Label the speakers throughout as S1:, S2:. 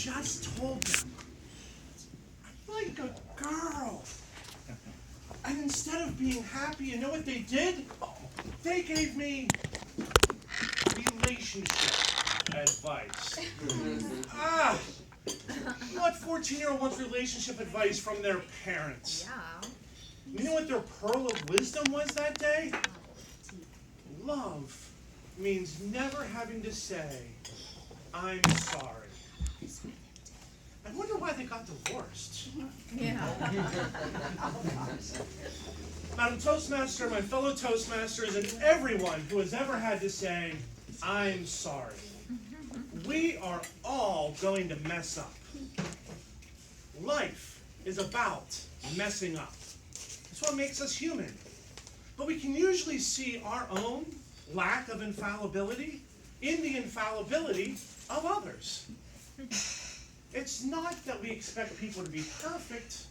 S1: just told them, I'm like a girl. And instead of being happy, you know what they did? They gave me relationship advice. Ah, what 14-year-old wants relationship advice from their parents?
S2: Yeah.
S1: You know what their pearl of wisdom was that day? Love means never having to say, I'm sorry. I wonder why they got divorced.
S2: Yeah.
S1: Madam Toastmaster, my fellow Toastmasters, and everyone who has ever had to say, I'm sorry. We are all going to mess up. Life is about messing up. That's what makes us human. But we can usually see our own lack of infallibility in the infallibility of others. It's not that we expect people to be perfect.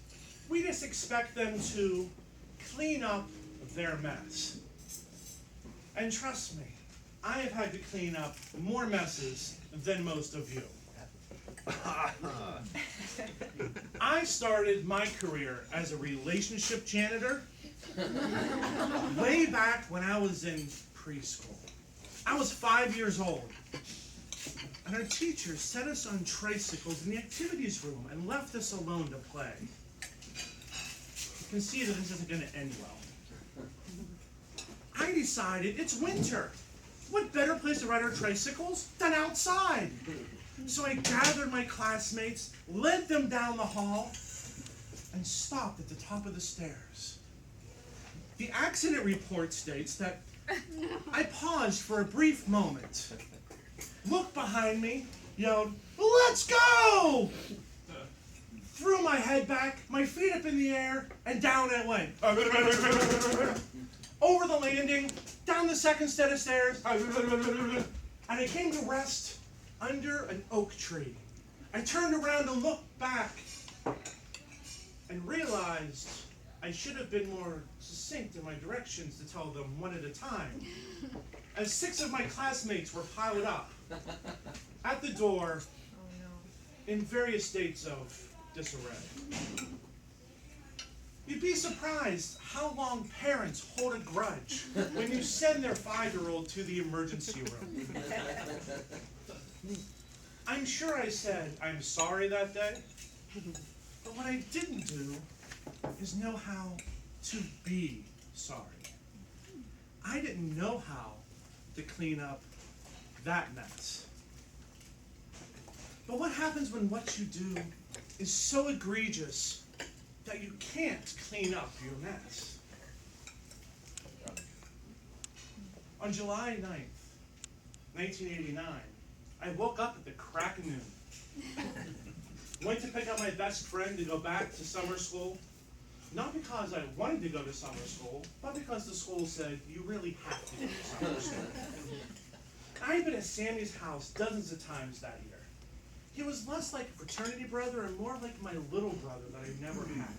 S1: We just expect them to clean up their mess. And trust me, I have had to clean up more messes than most of you. I started my career as a relationship janitor way back when I was in preschool. I was 5 years old, and our teacher set us on tricycles in the activities room and left us alone to play. You can see that this isn't going to end well. I decided it's winter. What better place to ride our tricycles than outside? So I gathered my classmates, led them down the hall, and stopped at the top of the stairs. The accident report states that I paused for a brief moment, looked behind me, yelled, "Let's go!" Threw my head back, my feet up in the air, and down it went. Over the landing, down the second set of stairs, and I came to rest under an oak tree. I turned around and looked back and realized I should have been more succinct in my directions to tell them one at a time, as 6 of my classmates were piled up at the door in various states of disarray. You'd be surprised how long parents hold a grudge when you send their 5-year-old to the emergency room. I'm sure I said I'm sorry that day, but what I didn't do is know how to be sorry. I didn't know how to clean up that mess. But what happens when what you do is so egregious that you can't clean up your mess? On July 9th, 1989, I woke up at the crack of noon. Went to pick up my best friend to go back to summer school. Not because I wanted to go to summer school, but because the school said, you really have to go to summer school. I had been at Sammy's house dozens of times that year. He was less like a fraternity brother and more like my little brother that I never had.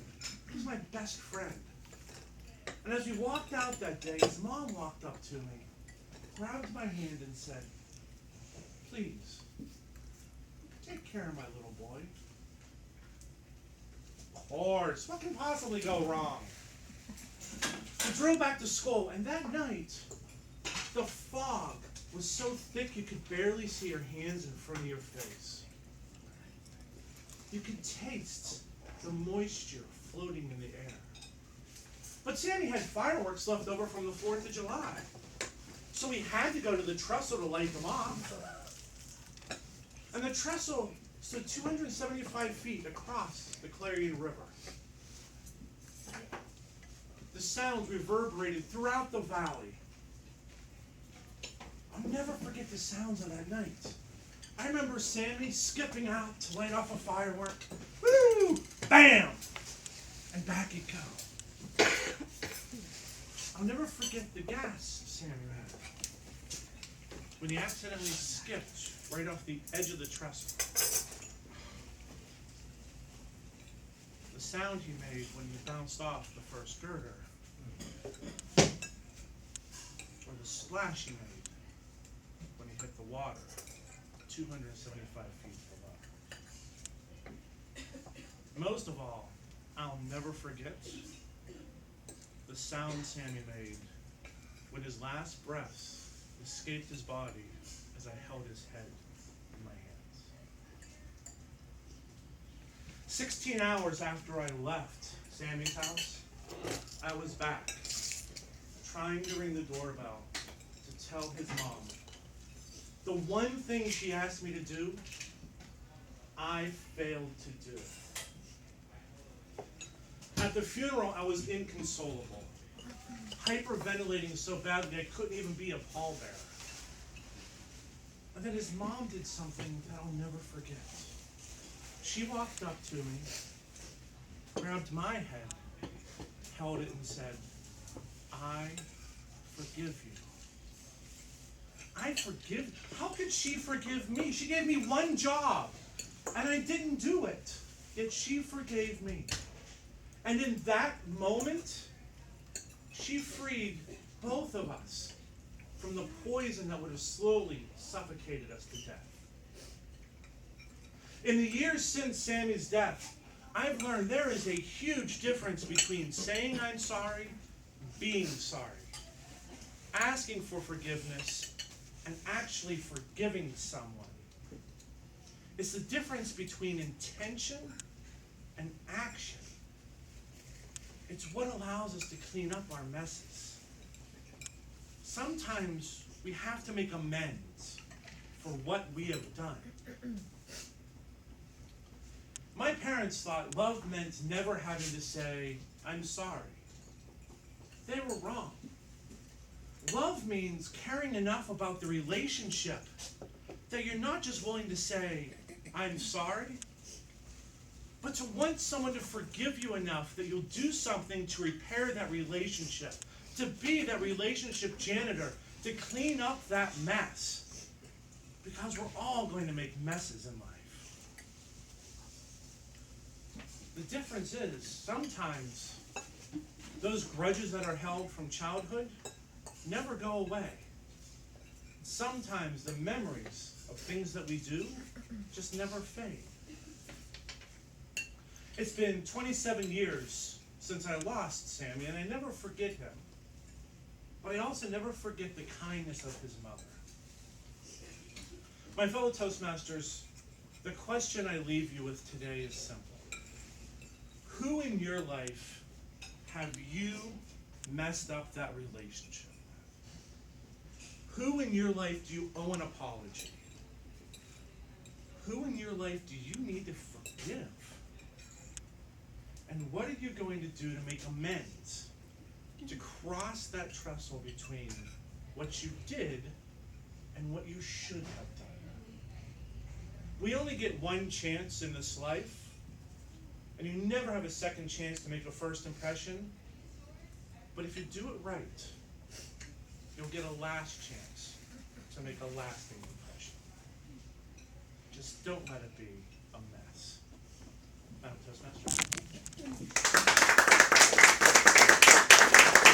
S1: He was my best friend. And as we walked out that day, his mom walked up to me, grabbed my hand and said, "Please, take care of my little boy." Of course, what can possibly go wrong? We drove back to school, and that night, the fog was so thick you could barely see your hands in front of your face. You could taste the moisture floating in the air. But Sammy had fireworks left over from the 4th of July, so we had to go to the trestle to light them off. And the trestle stood 275 feet across the Clarion River. The sounds reverberated throughout the valley. I'll never forget the sounds of that night. I remember Sammy skipping out to light off a firework. Woo! Bam! And back he'd go. I'll never forget the gas Sammy had when he accidentally skipped right off the edge of the trestle. The sound he made when he bounced off the first girder. Or the splash he made when he hit the water 275 feet below. Most of all, I'll never forget the sound Sammy made when his last breaths escaped his body as I held his head in my hands. 16 hours after I left Sammy's house, I was back, trying to ring the doorbell to tell his mom. The one thing she asked me to do, I failed to do. At the funeral, I was inconsolable, hyperventilating so badly I couldn't even be a pallbearer. And then his mom did something that I'll never forget. She walked up to me, grabbed my head, held it and said, "I forgive you." I forgive? How could she forgive me? She gave me one job, and I didn't do it. Yet she forgave me. And in that moment, she freed both of us from the poison that would have slowly suffocated us to death. In the years since Sammy's death, I've learned there is a huge difference between saying I'm sorry, being sorry, asking for forgiveness, and actually forgiving someone. It's the difference between intention and action. It's what allows us to clean up our messes. Sometimes we have to make amends for what we have done. My parents thought love meant never having to say, "I'm sorry." They were wrong. Love means caring enough about the relationship that you're not just willing to say, "I'm sorry," but to want someone to forgive you enough that you'll do something to repair that relationship, to be that relationship janitor, to clean up that mess. Because we're all going to make messes in life. The difference is, sometimes those grudges that are held from childhood never go away. Sometimes the memories of things that we do just never fade. It's been 27 years since I lost Sammy, and I never forget him. But I also never forget the kindness of his mother. My fellow Toastmasters, the question I leave you with today is simple. Who in your life have you messed up that relationship with? Who in your life do you owe an apology? Who in your life do you need to forgive? And what are you going to do to make amends, to cross that trestle between what you did and what you should have done? We only get one chance in this life, and you never have a second chance to make a first impression. But if you do it right, you'll get a last chance to make a lasting impression. Just don't let it be a mess. Madam Toastmaster.